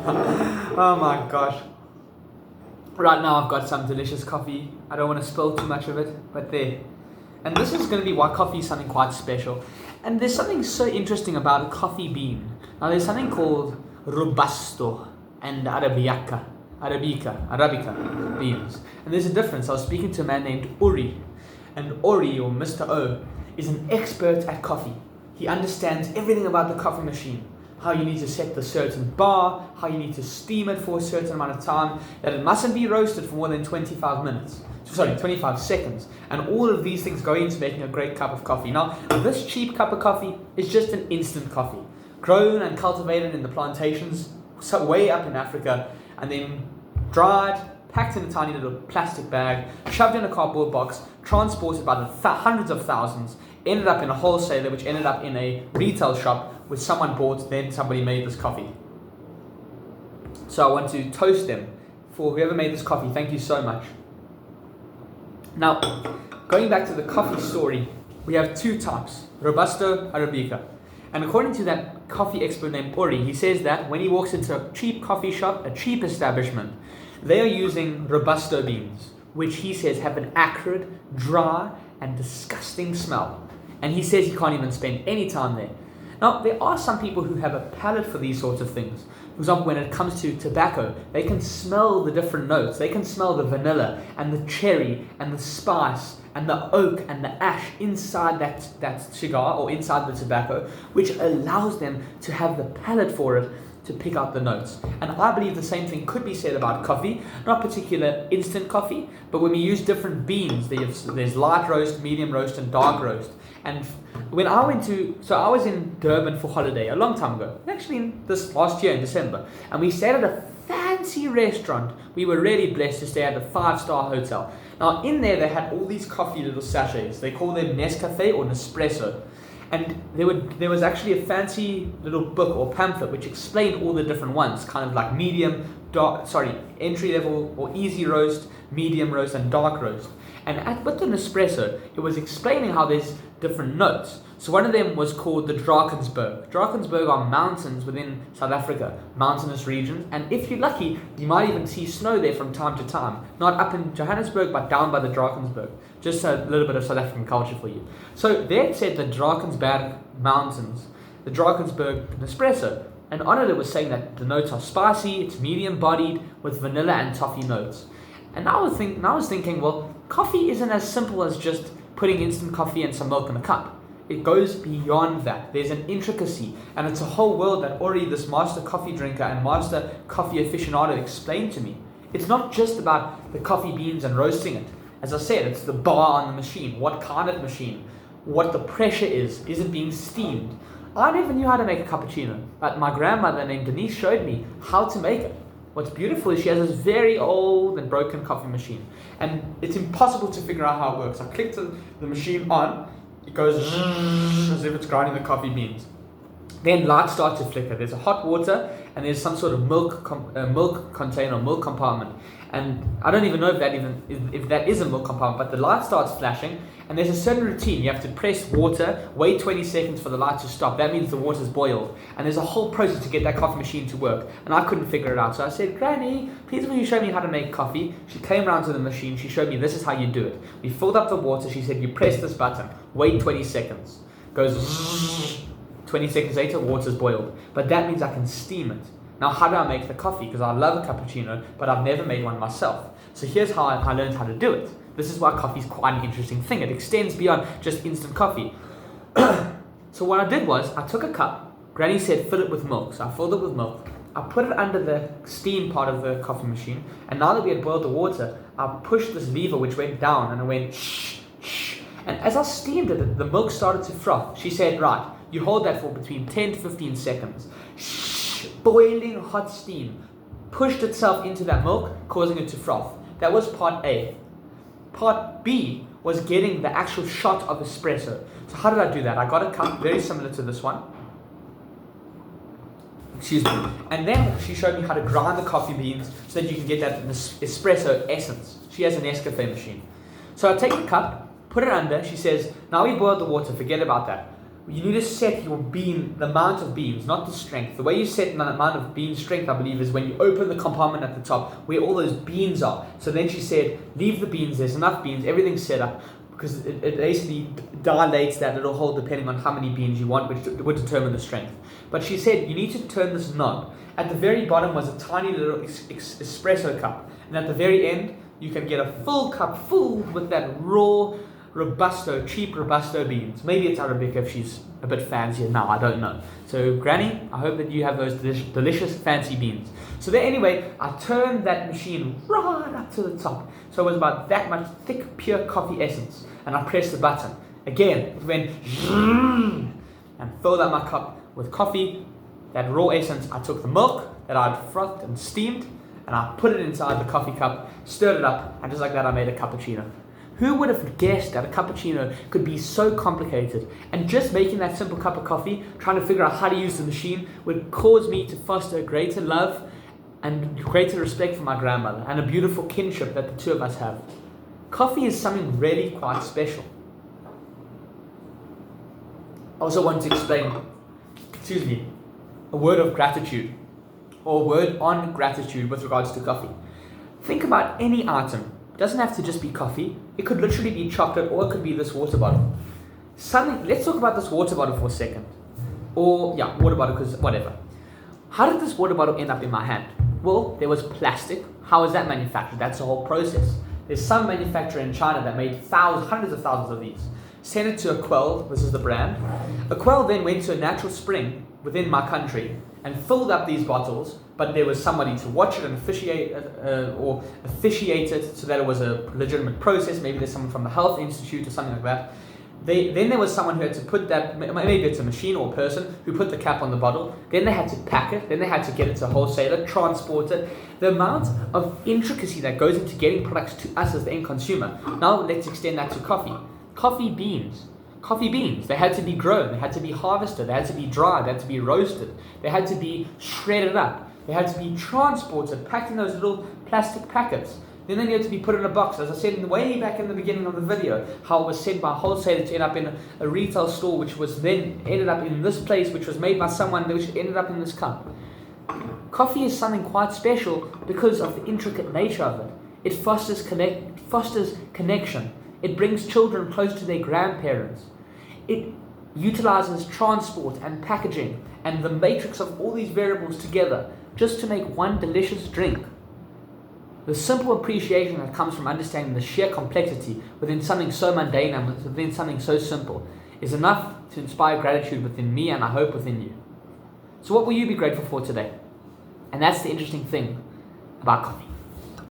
Oh my gosh. Right now I've got some delicious coffee. I don't want to spill too much of it, but there. And this is going to be why coffee is something quite special. And there's something so interesting about a coffee bean. Now there's something called Robusto and Arabica beans. And there's a difference. I was speaking to a man named Uri. And Uri, or Mr. O, is an expert at coffee. He understands everything about the coffee machine. How you need to set the certain bar, how you need to steam it for a certain amount of time, that it mustn't be roasted for more than 25 seconds. And all of these things go into making a great cup of coffee. Now, this cheap cup of coffee is just an instant coffee, grown and cultivated in the plantations way up in Africa, and then dried, packed in a tiny little plastic bag, shoved in a cardboard box, transported by the hundreds of thousands, ended up in a wholesaler, which ended up in a retail shop, which someone bought, then somebody made this coffee. So I want to toast them for whoever made this coffee. Thank you so much. Now, going back to the coffee story, we have two types, Robusto, Arabica. And according to that coffee expert named Uri, he says that when he walks into a cheap coffee shop, a cheap establishment, they are using Robusto beans, which he says have an acrid, dry, and disgusting smell. And he says he can't even spend any time there. Now, there are some people who have a palate for these sorts of things. For example, when it comes to tobacco, they can smell the different notes. They can smell the vanilla and the cherry and the spice and the oak and the ash inside that cigar or inside the tobacco, which allows them to have the palate for it to pick out the notes. And I believe the same thing could be said about coffee, not particular instant coffee, but when we use different beans, there's light roast, medium roast, and dark roast. And when I was in Durban for holiday a long time ago, actually in this last year in December, and we stayed at a fancy restaurant. We were really blessed to stay at a 5-star hotel. Now in there they had all these coffee little sachets. They call them Nescafe or Nespresso. And there was actually a fancy little book or pamphlet which explained all the different ones, kind of like entry level or easy roast, medium roast, and dark roast. And with the Nespresso, it was explaining how there's different notes. So one of them was called the Drakensberg. Drakensberg are mountains within South Africa, mountainous regions. And if you're lucky, you might even see snow there from time to time. Not up in Johannesburg, but down by the Drakensberg. Just a little bit of South African culture for you. So there it said the Drakensberg Mountains, the Drakensberg Nespresso. And on it was saying that the notes are spicy, it's medium bodied with vanilla and toffee notes. And I was thinking, well, coffee isn't as simple as just putting instant coffee and some milk in a cup. It goes beyond that. There's an intricacy, and it's a whole world that already this master coffee drinker and master coffee aficionado explained to me. It's not just about the coffee beans and roasting it. As I said, it's the bar on the machine, what kind of machine, what the pressure is it being steamed? I never knew how to make a cappuccino, but my grandmother named Denise showed me how to make it. What's beautiful is she has this very old and broken coffee machine, and it's impossible to figure out how it works. I clicked the machine on, it goes as if it's grinding the coffee beans. Then lights start to flicker. There's a hot water and there's some sort of milk container, milk compartment. And I don't even know if that is a milk compartment, but the light starts flashing and there's a certain routine. You have to press water, wait 20 seconds for the light to stop. That means the water's boiled. And there's a whole process to get that coffee machine to work. And I couldn't figure it out. So I said, Granny, please will you show me how to make coffee? She came around to the machine. She showed me this is how you do it. We filled up the water. She said, you press this button, wait 20 seconds. Goes 20 seconds later, water's boiled. But that means I can steam it. Now, how do I make the coffee? Because I love a cappuccino, but I've never made one myself. So here's how I learned how to do it. This is why coffee is quite an interesting thing. It extends beyond just instant coffee. So what I did was, I took a cup. Granny said, fill it with milk. So I filled it with milk. I put it under the steam part of the coffee machine. And now that we had boiled the water, I pushed this lever which went down and it went shh, shh. And as I steamed it, the milk started to froth. She said, right, you hold that for between 10 to 15 seconds. Shh, boiling hot steam pushed itself into that milk, causing it to froth. That was part A. Part B was getting the actual shot of espresso. So how did I do that? I got a cup very similar to this one. Excuse me. And then she showed me how to grind the coffee beans so that you can get that espresso essence. She has an Nescafe machine. So I take the cup, put it under. She says, now we boiled the water, forget about that. you need to set your bean, the amount of beans, not the strength. The way you set the amount of bean strength, I believe, is when you open the compartment at the top where all those beans are. So then she said, leave the beans, there's enough beans, everything's set up, because it basically dilates that little hole depending on how many beans you want, which would determine the strength. But she said, you need to turn this knob. At the very bottom was a tiny little espresso cup. And at the very end, you can get a full cup filled with that raw, cheap Robusto beans. Maybe it's Arabica if she's a bit fancier now, I don't know. So Granny, I hope that you have those delicious fancy beans. So then anyway, I turned that machine right up to the top. So it was about that much thick, pure coffee essence. And I pressed the button. Again, it went and filled up my cup with coffee. That raw essence, I took the milk that I'd frothed and steamed, and I put it inside the coffee cup, stirred it up, and just like that I made a cappuccino. Who would have guessed that a cappuccino could be so complicated? And just making that simple cup of coffee, trying to figure out how to use the machine, would cause me to foster greater love and greater respect for my grandmother, and a beautiful kinship that the two of us have. Coffee is something really quite special. I also want to explain, a word of gratitude, or a word on gratitude with regards to coffee. Think about any item. It doesn't have to just be coffee. It could literally be chocolate, or it could be this water bottle. Let's talk about this water bottle for a second. Water bottle, because whatever. How did this water bottle end up in my hand? Well, there was plastic. How was that manufactured? That's the whole process. There's some manufacturer in China that made hundreds of thousands of these. Sent it to Aquelle, this is the brand. Aquelle then went to a natural spring within my country and filled up these bottles, but there was somebody to watch it and officiate it so that it was a legitimate process. Maybe there's someone from the health institute or something like that. Then there was someone who had to put that, maybe it's a machine or a person who put the cap on the bottle. Then they had to pack it. Then they had to get it to a wholesaler, transport it. The amount of intricacy that goes into getting products to us as the end consumer. Now let's extend that to coffee. Coffee beans. They had to be grown, they had to be harvested, they had to be dried, they had to be roasted, they had to be shredded up, they had to be transported, packed in those little plastic packets. Then they needed to be put in a box. As I said way back in the beginning of the video, how it was sent by a wholesaler to end up in a retail store, which was then ended up in this place, which was made by someone, which ended up in this cup. Coffee is something quite special because of the intricate nature of it. It fosters connection. It brings children close to their grandparents. It utilizes transport and packaging and the matrix of all these variables together just to make one delicious drink. The simple appreciation that comes from understanding the sheer complexity within something so mundane and within something so simple is enough to inspire gratitude within me, and I hope within you. So what will you be grateful for today? And that's the interesting thing about coffee.